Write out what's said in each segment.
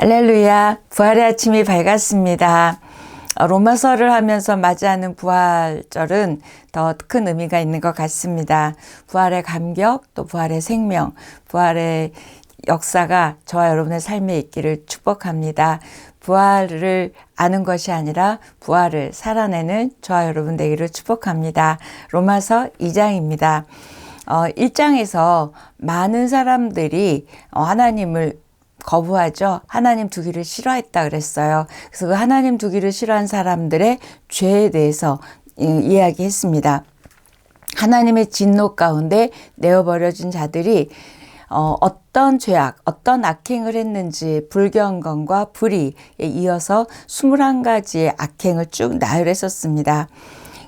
할렐루야, 부활의 아침이 밝았습니다. 로마서를 하면서 맞이하는 부활절은 더 큰 의미가 있는 것 같습니다. 부활의 감격, 또 부활의 생명, 부활의 역사가 저와 여러분의 삶에 있기를 축복합니다. 부활을 아는 것이 아니라 부활을 살아내는 저와 여러분 되기를 축복합니다. 로마서 2장입니다. 1장에서 많은 사람들이 하나님을 거부하죠. 하나님 두기를 싫어했다 그랬어요. 그래서 그 하나님 두기를 싫어한 사람들의 죄에 대해서 이야기했습니다. 하나님의 진노 가운데 내어버려진 자들이 어떤 죄악, 어떤 악행을 했는지 불경건과 불의에 이어서 21가지의 악행을 쭉 나열했었습니다.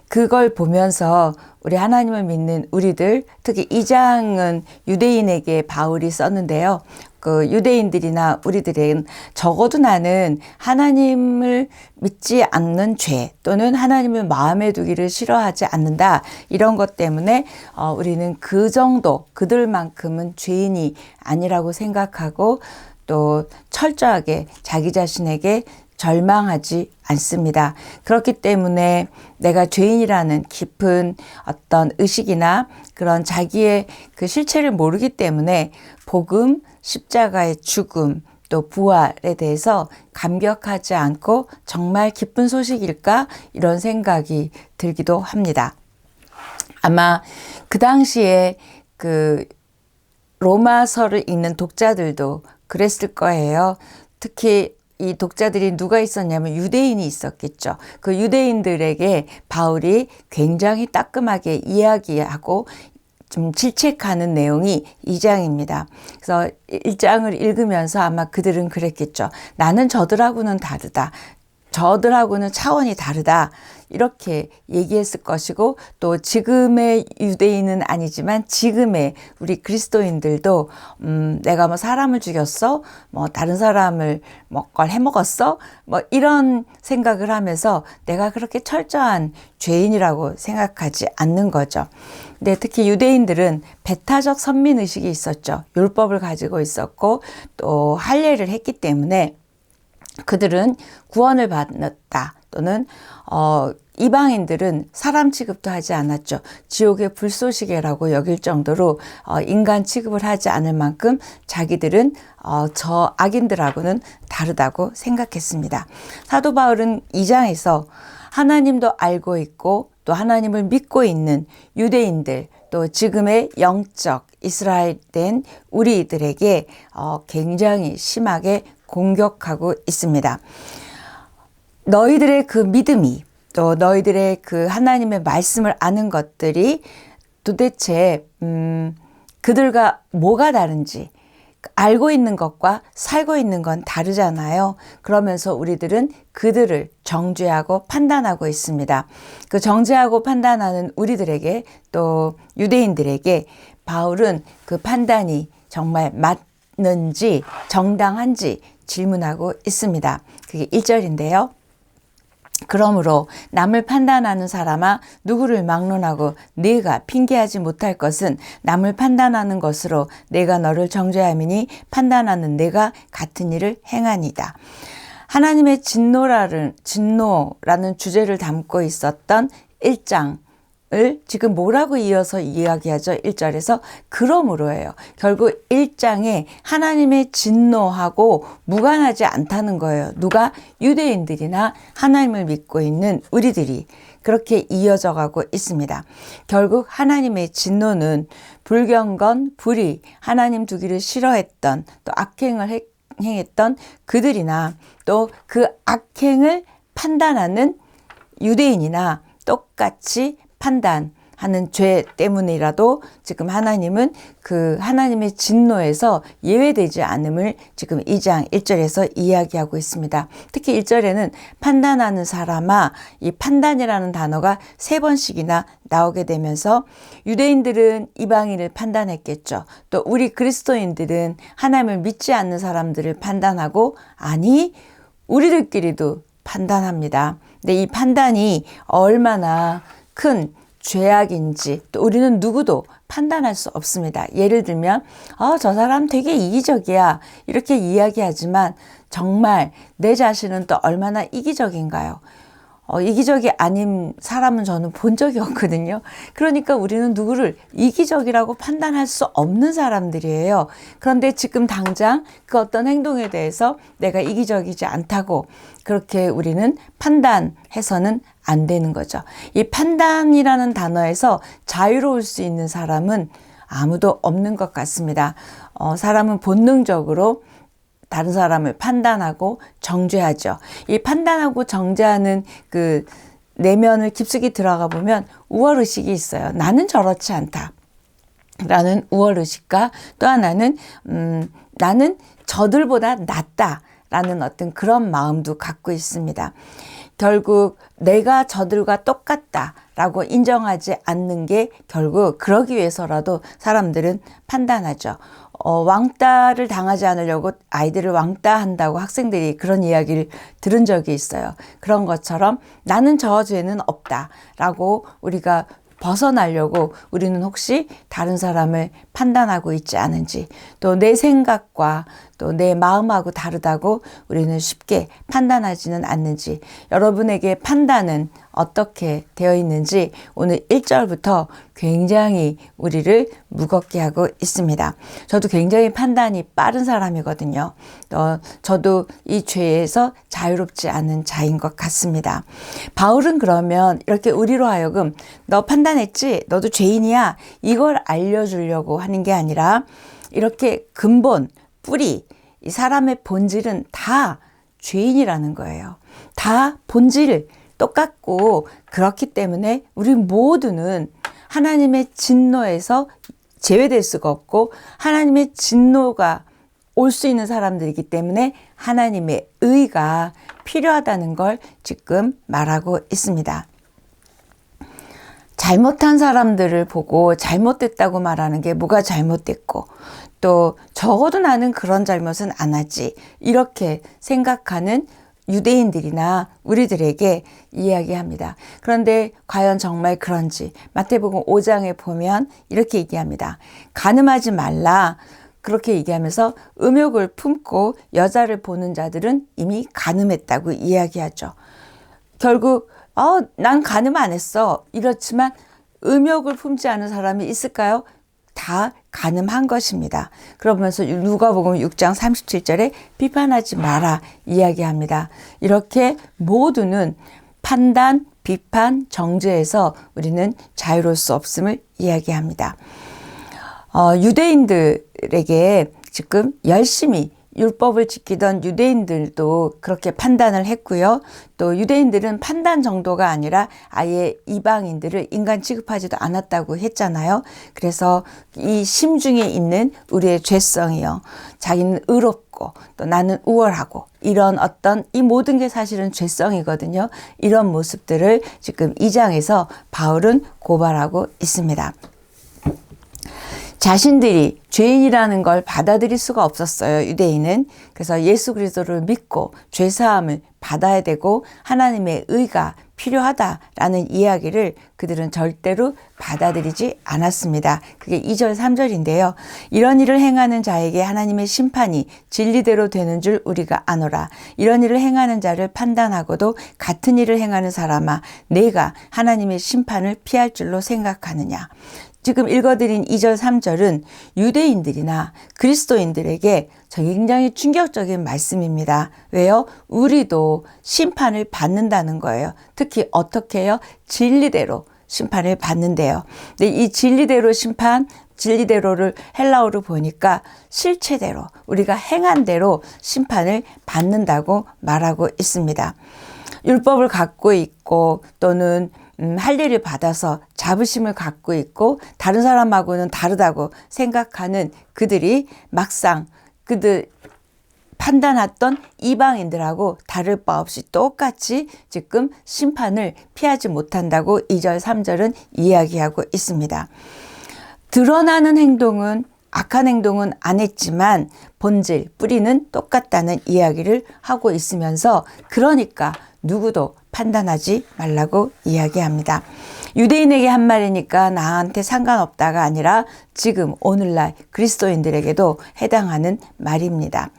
그걸 보면서 우리 하나님을 믿는 우리들, 특히 2장은 유대인에게 바울이 썼는데요. 그 유대인들이나 우리들은 적어도 나는 하나님을 믿지 않는 죄 또는 하나님을 마음에 두기를 싫어하지 않는다. 이런 것 때문에 우리는 그 정도 그들만큼은 죄인이 아니라고 생각하고 또 철저하게 자기 자신에게 절망하지 않습니다. 그렇기 때문에 내가 죄인이라는 깊은 어떤 의식이나 그런 자기의 그 실체를 모르기 때문에 복음, 십자가의 죽음, 또 부활에 대해서 감격하지 않고 정말 기쁜 소식일까? 이런 생각이 들기도 합니다. 아마 그 당시에 그 로마서를 읽는 독자들도 그랬을 거예요. 특히 이 독자들이 누가 있었냐면 유대인이 있었겠죠. 그 유대인들에게 바울이 굉장히 따끔하게 이야기하고 좀 질책하는 내용이 2장입니다. 그래서 1장을 읽으면서 아마 그들은 그랬겠죠. 나는 저들하고는 다르다. 저들하고는 차원이 다르다. 이렇게 얘기했을 것이고 또 지금의 유대인은 아니지만 지금의 우리 그리스도인들도 내가 뭐 사람을 죽였어? 뭐 다른 사람을 뭘 해먹었어? 뭐 이런 생각을 하면서 내가 그렇게 철저한 죄인이라고 생각하지 않는 거죠. 근데 특히 유대인들은 배타적 선민의식이 있었죠. 율법을 가지고 있었고 또 할례를 했기 때문에 그들은 구원을 받았다 또는 이방인들은 사람 취급도 하지 않았죠. 지옥의 불쏘시개라고 여길 정도로 인간 취급을 하지 않을 만큼 자기들은 저 악인들하고는 다르다고 생각했습니다. 사도 바울은 2장에서 하나님도 알고 있고 또 하나님을 믿고 있는 유대인들 또 지금의 영적 이스라엘된 우리들에게 굉장히 심하게 공격하고 있습니다. 너희들의 그 믿음이 또 너희들의 그 하나님의 말씀을 아는 것들이 도대체 그들과 뭐가 다른지 알고 있는 것과 살고 있는 건 다르잖아요. 그러면서 우리들은 그들을 정죄하고 판단하고 있습니다. 그 정죄하고 판단하는 우리들에게 또 유대인들에게 바울은 그 판단이 정말 맞는지 정당한지 질문하고 있습니다. 그게 1절인데요. 그러므로 남을 판단하는 사람아 누구를 막론하고 네가 핑계하지 못할 것은 남을 판단하는 것으로 내가 너를 정죄함이니 판단하는 내가 같은 일을 행하니이다. 하나님의 진노라는 주제를 담고 있었던 1장 을 지금 뭐라고 이어서 이야기하죠? 1절에서 그러므로예요. 결국 1장에 하나님의 진노하고 무관하지 않다는 거예요. 누가? 유대인들이나 하나님을 믿고 있는 우리들이 그렇게 이어져 가고 있습니다. 결국 하나님의 진노는 불경건, 불의, 하나님 두기를 싫어했던 또 악행을 행했던 그들이나 또 그 악행을 판단하는 유대인이나 똑같이 판단하는 죄 때문이라도 지금 하나님은 그 하나님의 진노에서 예외되지 않음을 지금 2장 1절에서 이야기하고 있습니다. 특히 1절에는 판단하는 사람아, 이 판단이라는 단어가 3번씩이나 나오게 되면서 유대인들은 이방인을 판단했겠죠. 또 우리 그리스도인들은 하나님을 믿지 않는 사람들을 판단하고 아니 우리들끼리도 판단합니다. 근데 이 판단이 얼마나 큰 죄악인지 또 우리는 누구도 판단할 수 없습니다. 예를 들면 저 사람 되게 이기적이야 이렇게 이야기하지만 정말 내 자신은 또 얼마나 이기적인가요? 이기적이 아닌 사람은 저는 본 적이 없거든요. 그러니까 우리는 누구를 이기적이라고 판단할 수 없는 사람들이에요. 그런데 지금 당장 그 어떤 행동에 대해서 내가 이기적이지 않다고 그렇게 우리는 판단해서는 안 되는 거죠. 이 판단이라는 단어에서 자유로울 수 있는 사람은 아무도 없는 것 같습니다. 사람은 본능적으로 다른 사람을 판단하고 정죄하죠. 이 판단하고 정죄하는 그 내면을 깊숙이 들어가 보면 우월의식이 있어요. 나는 저렇지 않다 라는 우월의식과 또 하나는 나는 저들보다 낫다 라는 어떤 그런 마음도 갖고 있습니다. 결국 내가 저들과 똑같다 라고 인정하지 않는 게 결국 그러기 위해서라도 사람들은 판단하죠. 왕따를 당하지 않으려고 아이들을 왕따한다고 학생들이 그런 이야기를 들은 적이 있어요. 그런 것처럼 나는 저 죄는 없다라고 우리가 벗어나려고 우리는 혹시 다른 사람을 판단하고 있지 않은지, 또 내 생각과 또 내 마음하고 다르다고 우리는 쉽게 판단하지는 않는지, 여러분에게 판단은 어떻게 되어 있는지 오늘 1절부터 굉장히 우리를 무겁게 하고 있습니다. 저도 굉장히 판단이 빠른 사람이거든요. 저도 이 죄에서 자유롭지 않은 자인 것 같습니다. 바울은 그러면 이렇게 우리로 하여금 너 판단했지? 너도 죄인이야? 이걸 알려주려고 하는 게 아니라 이렇게 근본, 뿌리, 이 사람의 본질은 다 죄인이라는 거예요. 다 본질 똑같고, 그렇기 때문에 우리 모두는 하나님의 진노에서 제외될 수가 없고 하나님의 진노가 올 수 있는 사람들이기 때문에 하나님의 의가 필요하다는 걸 지금 말하고 있습니다. 잘못한 사람들을 보고 잘못됐다고 말하는 게 뭐가 잘못됐고, 또 적어도 나는 그런 잘못은 안 하지, 이렇게 생각하는 유대인들이나 우리들에게 이야기합니다. 그런데 과연 정말 그런지 마태복음 5장에 보면 이렇게 얘기합니다. 간음하지 말라. 그렇게 얘기하면서 음욕을 품고 여자를 보는 자들은 이미 간음했다고 이야기하죠. 결국 난 간음 안 했어. 이렇지만 음욕을 품지 않은 사람이 있을까요? 다 간음한 것입니다. 그러면서 누가복음 6장 37절에 비판하지 마라 이야기합니다. 이렇게 모두는 판단, 비판, 정죄에서 우리는 자유로울 수 없음을 이야기합니다. 유대인들에게 지금 열심히 율법을 지키던 유대인들도 그렇게 판단을 했고요. 또 유대인들은 판단 정도가 아니라 아예 이방인들을 인간 취급하지도 않았다고 했잖아요. 그래서 이 심중에 있는 우리의 죄성이요. 자기는 의롭고 또 나는 우월하고 이런 어떤 이 모든 게 사실은 죄성이거든요. 이런 모습들을 지금 2장에서 바울은 고발하고 있습니다. 자신들이 죄인이라는 걸 받아들일 수가 없었어요, 유대인은. 그래서 예수 그리스도를 믿고 죄사함을 받아야 되고 하나님의 의가 필요하다라는 이야기를 그들은 절대로 받아들이지 않았습니다. 그게 2절 3절인데요. 이런 일을 행하는 자에게 하나님의 심판이 진리대로 되는 줄 우리가 아노라. 이런 일을 행하는 자를 판단하고도 같은 일을 행하는 사람아, 내가 하나님의 심판을 피할 줄로 생각하느냐. 지금 읽어드린 2절 3절은 유대인들이나 그리스도인들에게 굉장히 충격적인 말씀입니다. 왜요? 우리도 심판을 받는다는 거예요. 특히 어떻게 해요? 진리대로 심판을 받는데요. 근데 이 진리대로 심판, 진리대로를 헬라어로 보니까 실체대로, 우리가 행한 대로 심판을 받는다고 말하고 있습니다. 율법을 갖고 있고 또는 할 일을 받아서 자부심을 갖고 있고 다른 사람하고는 다르다고 생각하는 그들이 막상 그들 판단했던 이방인들하고 다를 바 없이 똑같이 지금 심판을 피하지 못한다고 2절 3절은 이야기하고 있습니다. 드러나는 행동은, 악한 행동은 안 했지만 본질, 뿌리는 똑같다는 이야기를 하고 있으면서 그러니까 누구도 판단하지 말라고 이야기합니다. 유대인에게 한 말이니까 나한테 상관없다가 아니라 지금 오늘날 그리스도인들에게도 해당하는 말입니다.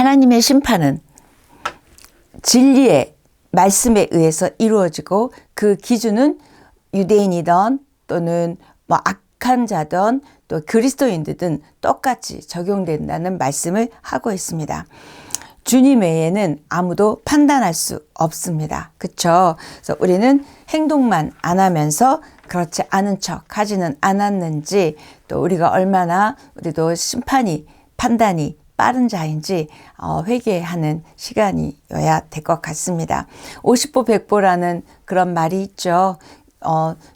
하나님의 심판은 진리의 말씀에 의해서 이루어지고 그 기준은 유대인이든 또는 뭐 악한 자든 또 그리스도인들은 똑같이 적용된다는 말씀을 하고 있습니다. 주님 외에는 아무도 판단할 수 없습니다. 그렇죠? 그래서 우리는 행동만 안 하면서 그렇지 않은 척 하지는 않았는지, 또 우리가 얼마나 우리도 심판이 판단이 빠른 자인지 회개하는 시간이어야 될 것 같습니다. 50보 100보라는 그런 말이 있죠.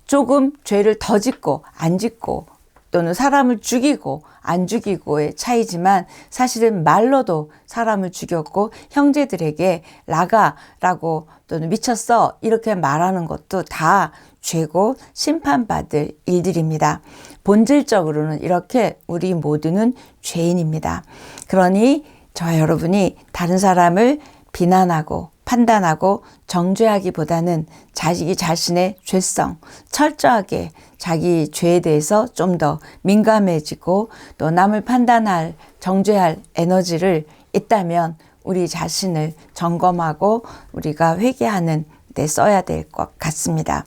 조금 죄를 더 짓고 안 짓고 또는 사람을 죽이고 안 죽이고의 차이지만 사실은 말로도 사람을 죽였고 형제들에게 나가라고 또는 미쳤어 이렇게 말하는 것도 다 죄고 심판받을 일들입니다. 본질적으로는 이렇게 우리 모두는 죄인입니다. 그러니 저와 여러분이 다른 사람을 비난하고 판단하고 정죄하기보다는 자기 자신의 죄성, 철저하게 자기 죄에 대해서 좀 더 민감해지고 또 남을 판단할, 정죄할 에너지를 있다면 우리 자신을 점검하고 우리가 회개하는 데 써야 될 것 같습니다.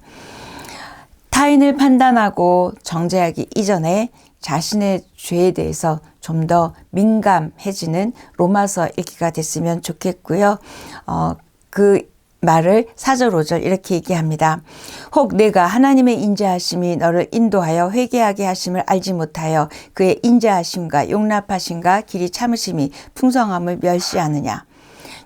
타인을 판단하고 정죄하기 이전에 자신의 죄에 대해서 좀 더 민감해지는 로마서 읽기가 됐으면 좋겠고요. 그 말을 4절 5절 이렇게 얘기합니다. 혹 내가 하나님의 인자하심이 너를 인도하여 회개하게 하심을 알지 못하여 그의 인자하심과 용납하심과 길이 참으심이 풍성함을 멸시하느냐.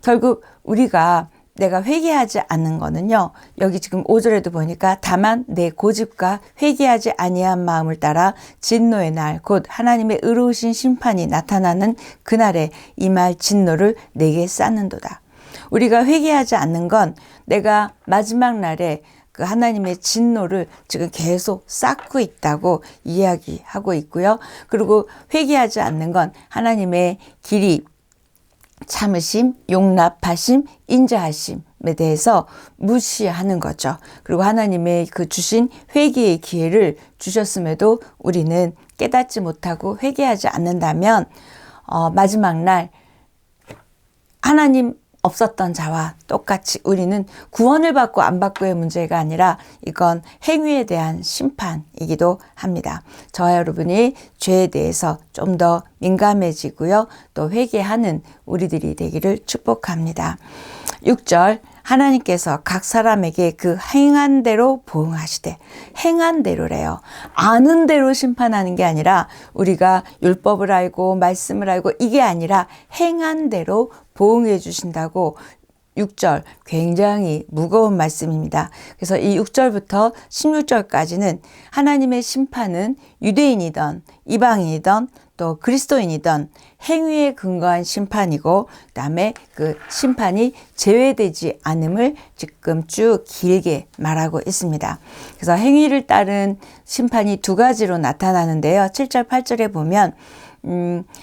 결국 우리가 내가 회개하지 않는 거는요. 여기 지금 5절에도 보니까 다만 내 고집과 회개하지 아니한 마음을 따라 진노의 날 곧 하나님의 의로우신 심판이 나타나는 그날에 임할 진노를 내게 쌓는도다. 우리가 회개하지 않는 건 내가 마지막 날에 그 하나님의 진노를 지금 계속 쌓고 있다고 이야기하고 있고요. 그리고 회개하지 않는 건 하나님의 길이 참으심, 용납하심, 인자하심에 대해서 무시하는 거죠. 그리고 하나님의 그 주신 회개의 기회를 주셨음에도 우리는 깨닫지 못하고 회개하지 않는다면 마지막 날 하나님 없었던 자와 똑같이 우리는 구원을 받고 안 받고의 문제가 아니라 이건 행위에 대한 심판이기도 합니다. 저와 여러분이 죄에 대해서 좀 더 민감해지고요. 또 회개하는 우리들이 되기를 축복합니다. 6절 하나님께서 각 사람에게 그 행한 대로 보응하시되, 행한 대로래요. 아는 대로 심판하는 게 아니라 우리가 율법을 알고 말씀을 알고 이게 아니라 행한 대로 보응해 주신다고 6절 굉장히 무거운 말씀입니다. 그래서 이 6절부터 16절까지는 하나님의 심판은 유대인이든 이방인이든 또 그리스도인이든 행위에 근거한 심판이고 그다음에 그 심판이 제외되지 않음을 지금 쭉 길게 말하고 있습니다. 그래서 행위를 따른 심판이 두 가지로 나타나는데요. 7절 8절에 보면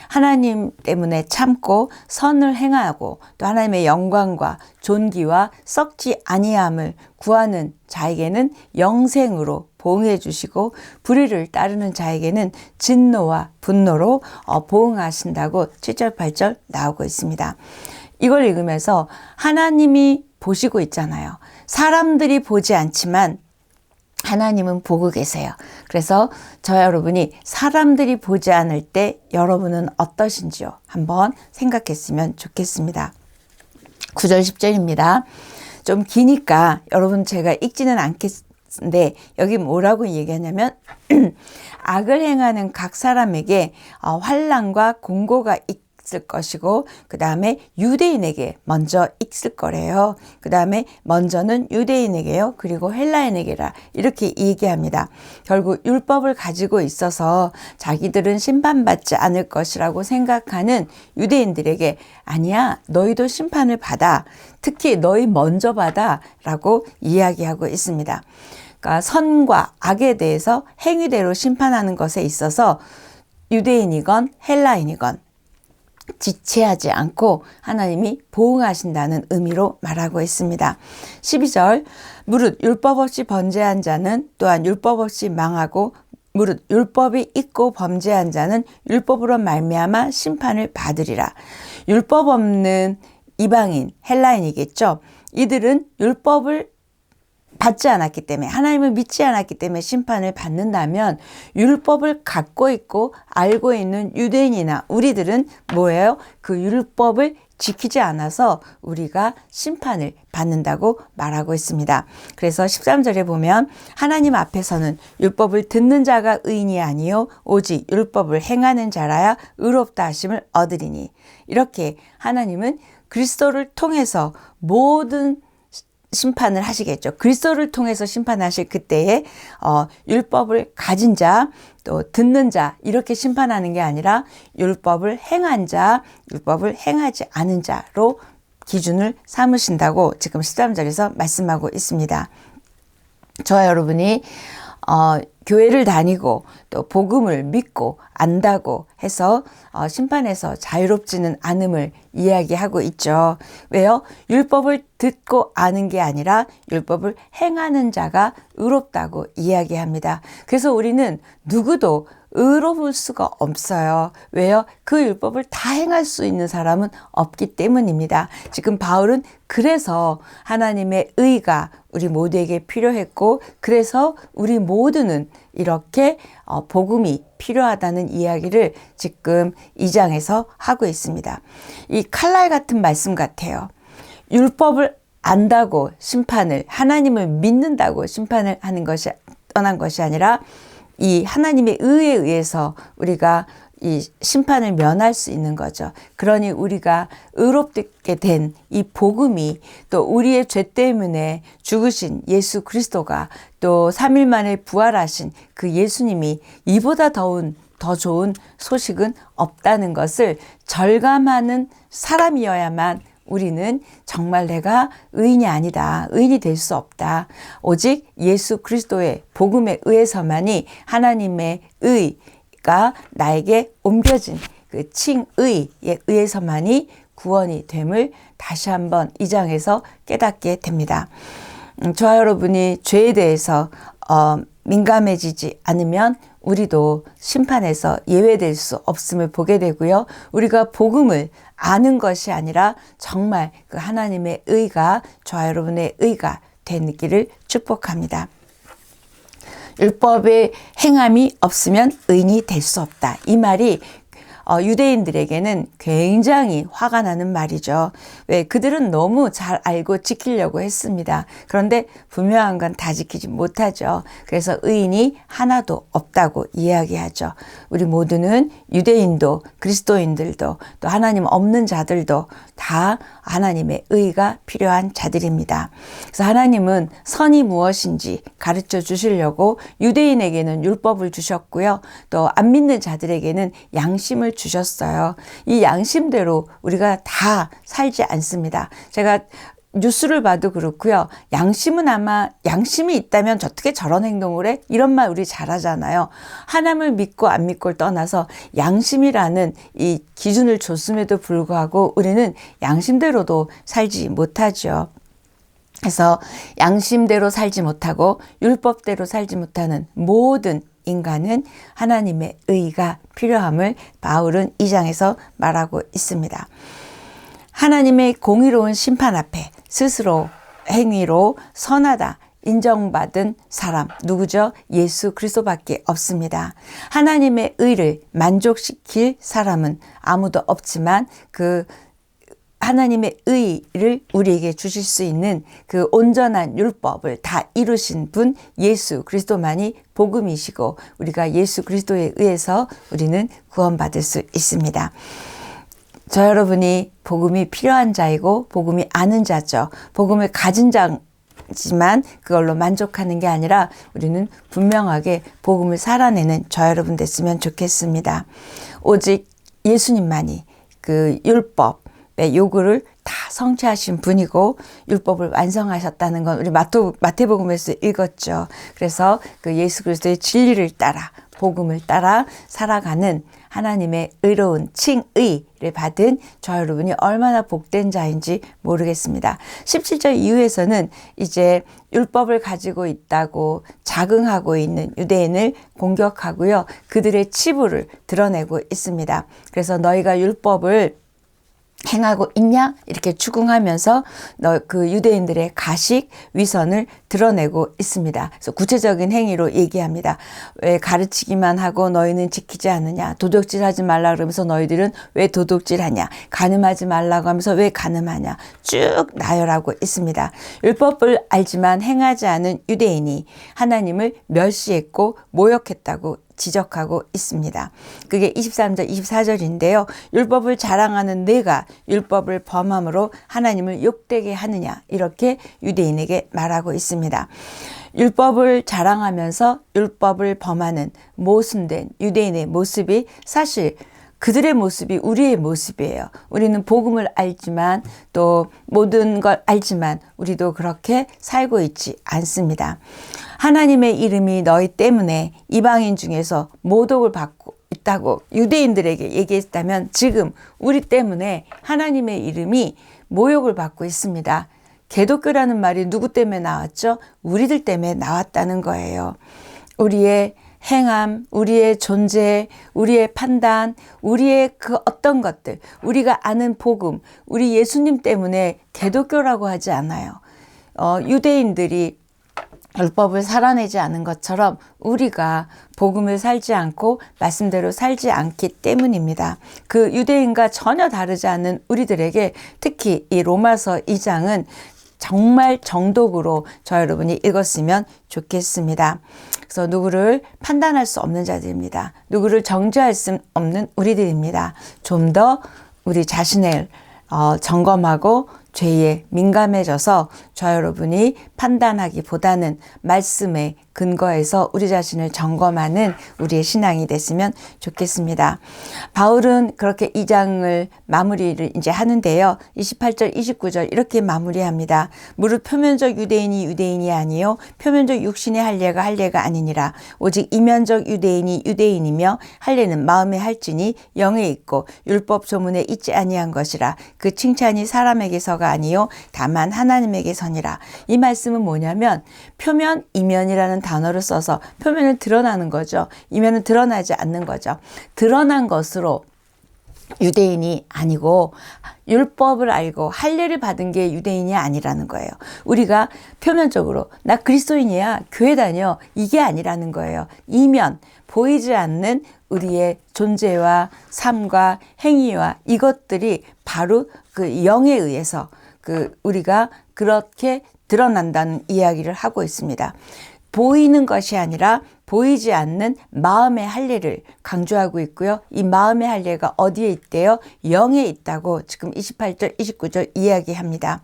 하나님 때문에 참고 선을 행하고 또 하나님의 영광과 존귀와 썩지 아니함을 구하는 자에게는 영생으로 보응해 주시고 불의를 따르는 자에게는 진노와 분노로 보응하신다고 7절 8절 나오고 있습니다. 이걸 읽으면서 하나님이 보시고 있잖아요. 사람들이 보지 않지만 하나님은 보고 계세요. 그래서 저 여러분이 사람들이 보지 않을 때 여러분은 어떠신지요? 한번 생각했으면 좋겠습니다. 9절 10절입니다. 좀 기니까 여러분 제가 읽지는 않겠는데 여기 뭐라고 얘기하냐면 악을 행하는 각 사람에게 환난과 공고가 있을 것이고 그 다음에 유대인에게 먼저 있을 거래요. 그 다음에 먼저는 유대인에게요. 그리고 헬라인에게라 이렇게 얘기합니다. 결국 율법을 가지고 있어서 자기들은 심판받지 않을 것이라고 생각하는 유대인들에게 아니야 너희도 심판을 받아. 특히 너희 먼저 받아 라고 이야기하고 있습니다. 그러니까 선과 악에 대해서 행위대로 심판하는 것에 있어서 유대인이건 헬라인이건 지체하지 않고 하나님이 보응하신다는 의미로 말하고 있습니다. 12절 무릇 율법 없이 번제한 자는 또한 율법 없이 망하고 무릇 율법이 있고 범죄한 자는 율법으로 말미암아 심판을 받으리라. 율법 없는 이방인, 헬라인이겠죠. 이들은 율법을 받지 않았기 때문에, 하나님을 믿지 않았기 때문에 심판을 받는다면, 율법을 갖고 있고 알고 있는 유대인이나 우리들은 뭐예요? 그 율법을 지키지 않아서 우리가 심판을 받는다고 말하고 있습니다. 그래서 13절에 보면 하나님 앞에서는 율법을 듣는 자가 의인이 아니요 오직 율법을 행하는 자라야 의롭다 하심을 얻으리니, 이렇게 하나님은 그리스도를 통해서 모든 심판을 하시겠죠. 그리스도를 통해서 심판하실 그때에 율법을 가진 자, 또 듣는 자, 이렇게 심판하는 게 아니라 율법을 행한 자, 율법을 행하지 않은 자로 기준을 삼으신다고 지금 13절에서 말씀하고 있습니다. 저와 여러분이 교회를 다니고 또 복음을 믿고 안다고 해서 심판에서 자유롭지는 않음을 이야기하고 있죠. 왜요? 율법을 듣고 아는 게 아니라 율법을 행하는 자가 의롭다고 이야기합니다. 그래서 우리는 누구도 의로울 수가 없어요. 왜요? 그 율법을 다 행할 수 있는 사람은 없기 때문입니다. 지금 바울은 그래서 하나님의 의가 우리 모두에게 필요했고, 그래서 우리 모두는 이렇게 복음이 필요하다는 이야기를 지금 2장에서 하고 있습니다. 이 칼날 같은 말씀 같아요. 율법을 안다고 심판을, 하나님을 믿는다고 심판을 하는 것이 떠난 것이 아니라 이 하나님의 의에 의해서 우리가 이 심판을 면할 수 있는 거죠. 그러니 우리가 의롭게 된 이 복음이, 또 우리의 죄 때문에 죽으신 예수 그리스도가, 또 3일 만에 부활하신 그 예수님이 이보다 더 좋은 소식은 없다는 것을 절감하는 사람이어야만 우리는 정말 내가 의인이 아니다, 의인이 될 수 없다, 오직 예수 그리스도의 복음에 의해서만이 하나님의 의가 나에게 옮겨진 그 칭의에 의해서만이 구원이 됨을 다시 한번 이 장에서 깨닫게 됩니다. 저와 여러분이 죄에 대해서 민감해지지 않으면 우리도 심판에서 예외될 수 없음을 보게 되고요. 우리가 복음을 아는 것이 아니라 정말 그 하나님의 의가 저와 여러분의 의가 되기를 축복합니다. 율법의 행함이 없으면 의인이 될 수 없다. 이 말이 유대인들에게는 굉장히 화가 나는 말이죠. 왜? 그들은 너무 잘 알고 지키려고 했습니다. 그런데 분명한 건 다 지키지 못하죠. 그래서 의인이 하나도 없다고 이야기하죠. 우리 모두는 유대인도 그리스도인들도 또 하나님 없는 자들도 다 하나님의 의가 필요한 자들입니다. 그래서 하나님은 선이 무엇인지 가르쳐 주시려고 유대인에게는 율법을 주셨고요. 또 안 믿는 자들에게는 양심을 주셨어요. 이 양심대로 우리가 다 살지 않습니다. 제가 뉴스를 봐도 그렇고요. 양심은 아마 양심이 있다면 어떻게 저런 행동을 해? 이런 말 우리 잘하잖아요. 하나님을 믿고 안 믿고를 떠나서 양심이라는 이 기준을 줬음에도 불구하고 우리는 양심대로도 살지 못하죠. 그래서 양심대로 살지 못하고 율법대로 살지 못하는 모든 인간은 하나님의 의가 필요함을 바울은 2장에서 말하고 있습니다. 하나님의 공의로운 심판 앞에 스스로 행위로 선하다 인정받은 사람 누구죠? 예수 그리스도밖에 없습니다. 하나님의 의를 만족시킬 사람은 아무도 없지만 그 하나님의 의를 우리에게 주실 수 있는 그 온전한 율법을 다 이루신 분 예수 그리스도만이 복음이시고, 우리가 예수 그리스도에 의해서 우리는 구원받을 수 있습니다. 저 여러분이 복음이 필요한 자이고 복음이 아는 자죠. 복음을 가진 자지만 그걸로 만족하는 게 아니라 우리는 분명하게 복음을 살아내는 저 여러분 됐으면 좋겠습니다. 오직 예수님만이 그 율법의 요구를 다 성취하신 분이고 율법을 완성하셨다는 건 우리 마태복음에서 읽었죠. 그래서 그 예수 그리스도의 진리를 따라 복음을 따라 살아가는 하나님의 의로운 칭의를 받은 저 여러분이 얼마나 복된 자인지 모르겠습니다. 17절 이후에서는 이제 율법을 가지고 있다고 자긍하고 있는 유대인을 공격하고요. 그들의 치부를 드러내고 있습니다. 그래서 너희가 율법을 행하고 있냐? 이렇게 추궁하면서 그 유대인들의 가식, 위선을 드러내고 있습니다. 그래서 구체적인 행위로 얘기합니다. 왜 가르치기만 하고 너희는 지키지 않느냐? 도둑질하지 말라 그러면서 너희들은 왜 도둑질하냐? 간음하지 말라고 하면서 왜 간음하냐? 쭉 나열하고 있습니다. 율법을 알지만 행하지 않은 유대인이 하나님을 멸시했고 모욕했다고 지적하고 있습니다. 그게 23절, 24절인데요. 율법을 자랑하는 내가 율법을 범함으로 하나님을 욕되게 하느냐 이렇게 유대인에게 말하고 있습니다. 율법을 자랑하면서 율법을 범하는 모순된 유대인의 모습이 사실 그들의 모습이 우리의 모습이에요. 우리는 복음을 알지만 또 모든 걸 알지만 우리도 그렇게 살고 있지 않습니다. 하나님의 이름이 너희 때문에 이방인 중에서 모독을 받고 있다고 유대인들에게 얘기했다면 지금 우리 때문에 하나님의 이름이 모욕을 받고 있습니다. 개독교라는 말이 누구 때문에 나왔죠? 우리들 때문에 나왔다는 거예요. 우리의 행함, 우리의 존재, 우리의 판단, 우리의 그 어떤 것들, 우리가 아는 복음, 우리 예수님 때문에 개독교라고 하지 않아요. 유대인들이 율법을 살아내지 않은 것처럼 우리가 복음을 살지 않고 말씀대로 살지 않기 때문입니다. 그 유대인과 전혀 다르지 않는 우리들에게 특히 이 로마서 2장은 정말 정독으로 저 여러분이 읽었으면 좋겠습니다. 그래서 누구를 판단할 수 없는 자들입니다. 누구를 정죄할 수 없는 우리들입니다. 좀 더 우리 자신을 점검하고 죄에 민감해져서 저 여러분이 판단하기보다는 말씀에 근거해서 우리 자신을 점검하는 우리의 신앙이 됐으면 좋겠습니다. 바울은 그렇게 2장을 마무리를 이제 하는데요. 28절, 29절 이렇게 마무리합니다. 무릇 표면적 유대인이 유대인이 아니요 표면적 육신의 할례가 할례가 아니니라. 오직 이면적 유대인이 유대인이며 할례는 마음에 할지니 영에 있고 율법 조문에 있지 아니한 것이라. 그 칭찬이 사람에게서가 아니요 다만 하나님에게서니라. 이 말씀은 뭐냐면 표면, 이면이라는 단어를 써서 표면은 드러나는 거죠. 이면은 드러나지 않는 거죠. 드러난 것으로 유대인이 아니고 율법을 알고 할례를 받은 게 유대인이 아니라는 거예요. 우리가 표면적으로 나 그리스도인이야, 교회 다녀, 이게 아니라는 거예요. 이면 보이지 않는 우리의 존재와 삶과 행위와 이것들이 바로 그 영에 의해서 우리가 그렇게 드러난다는 이야기를 하고 있습니다. 보이는 것이 아니라 보이지 않는 마음의 할례를 강조하고 있고요. 이 마음의 할례가 어디에 있대요? 영에 있다고 지금 28절, 29절 이야기합니다.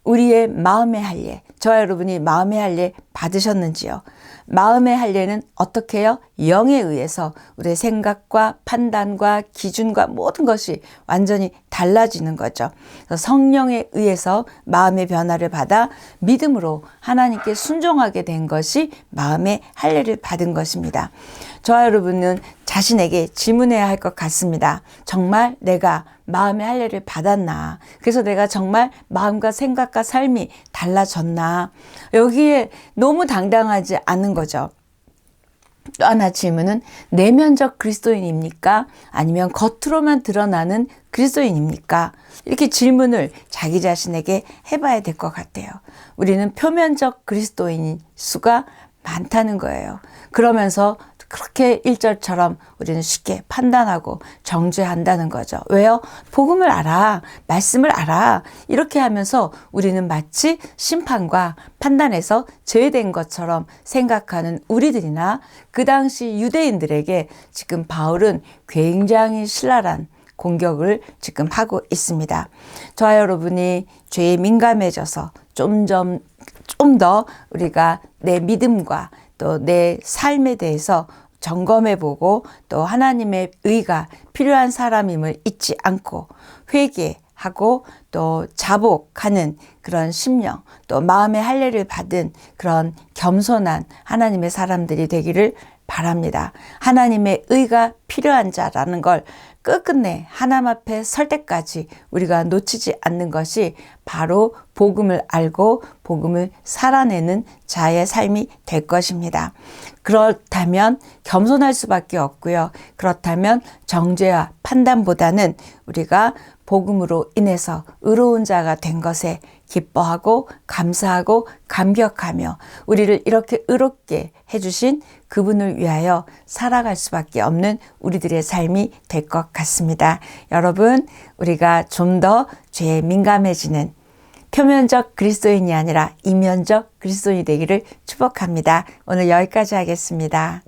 우리의 마음의 할례, 저와 여러분이 마음의 할례 받으셨는지요? 마음의 할례는 어떻게 해요? 영에 의해서 우리의 생각과 판단과 기준과 모든 것이 완전히 달라지는 거죠. 그래서 성령에 의해서 마음의 변화를 받아 믿음으로 하나님께 순종하게 된 것이 마음의 할례를 받은 것입니다. 저와 여러분은 자신에게 질문해야 할 것 같습니다. 정말 내가 마음의 할례를 받았나? 그래서 내가 정말 마음과 생각과 삶이 달라졌나? 여기에 너무 당당하지 않은 거죠. 또 하나 질문은 내면적 그리스도인입니까? 아니면 겉으로만 드러나는 그리스도인입니까? 이렇게 질문을 자기 자신에게 해봐야 될 것 같아요. 우리는 표면적 그리스도인 수가 많다는 거예요. 그러면서 그렇게 1절처럼 우리는 쉽게 판단하고 정죄한다는 거죠. 왜요? 복음을 알아, 말씀을 알아. 이렇게 하면서 우리는 마치 심판과 판단에서 제외된 것처럼 생각하는 우리들이나 그 당시 유대인들에게 지금 바울은 굉장히 신랄한 공격을 지금 하고 있습니다. 저와 여러분이 죄에 민감해져서 좀 더 우리가 내 믿음과 또 내 삶에 대해서 점검해보고 또 하나님의 의가 필요한 사람임을 잊지 않고 회개하고 또 자복하는 그런 심령, 또 마음의 할례를 받은 그런 겸손한 하나님의 사람들이 되기를 바랍니다. 하나님의 의가 필요한 자라는 걸 끝끝내 하나님 앞에 설 때까지 우리가 놓치지 않는 것이 바로 복음을 알고 복음을 살아내는 자의 삶이 될 것입니다. 그렇다면 겸손할 수밖에 없고요. 그렇다면 정죄와 판단보다는 우리가 복음으로 인해서 의로운 자가 된 것에 기뻐하고 감사하고 감격하며 우리를 이렇게 의롭게 해주신 그분을 위하여 살아갈 수밖에 없는 우리들의 삶이 될 것 같습니다. 여러분, 우리가 좀 더 죄에 민감해지는 표면적 그리스도인이 아니라 이면적 그리스도인이 되기를 축복합니다. 오늘 여기까지 하겠습니다.